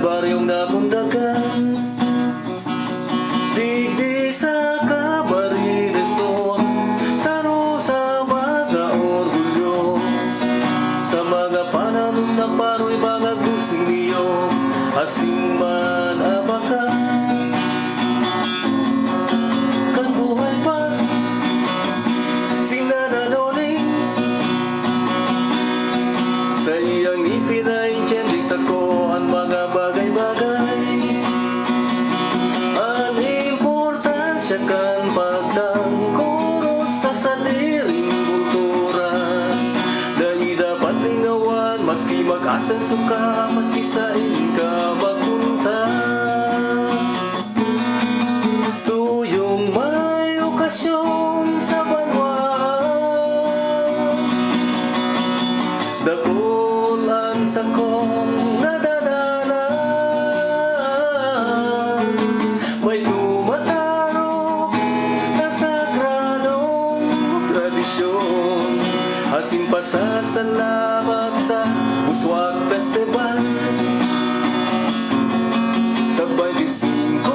baryong napundagan, digdi sa Cabaret-Resort, saro sa mga orgulyo, sa mga panahon na paro'y mga gusing niyo, asing man abaka. Kan buhay pa sinananoning, sa iyang ngipin ay tiyendis ako ang mga bagay-bagay. Ang importansya kan pagtangkuro sa saliring kultura, dahil dapat lingawan maski mag-asenso ka, maski sa ka magpunta. Tuyong may okasyon sa banwa, dakulan sa kong nadadala, may tumatarok na sagradong tradisyon, asin pasasalamat sa Buswag Festival. Sa 25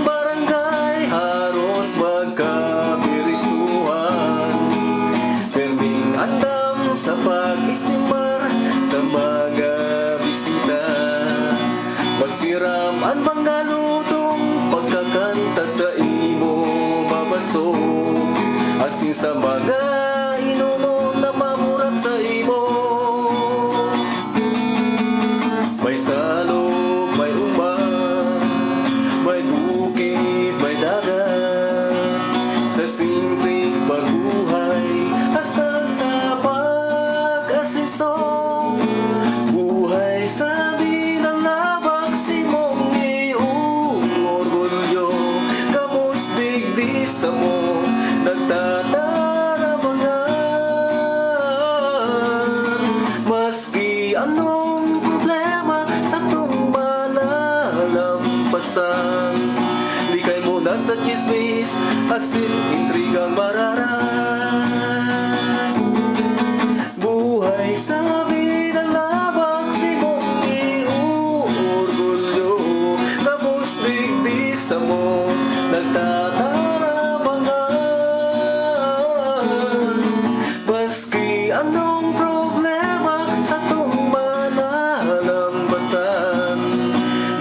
barangay haros magkabiristuhan, perming andam sa pag-istimar sa mga bisita. Masiram ang mga lutong pagkakansa sa imo mabaso, asin sa mga inumo na mamurat sa imo. May salog, may uman, may bukid, may dagat, sa simpleng pagbuhay hastang sa pag-asiso. Buhay sa bilang labag si mong iyong orgulyo, kamus digdi sa mo nagtatarabangan. Maski anong problema sa itong malalampasan, likay mo na sa chismis, asin intrigang mararan. Buhay sa bilang labag si mong iyong orgulyo, kabus digdi sa mo nagtatarabangan. Maski anong problema sa itong malalampasan,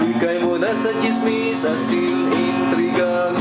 likay mo na sa chismis, asin intrigang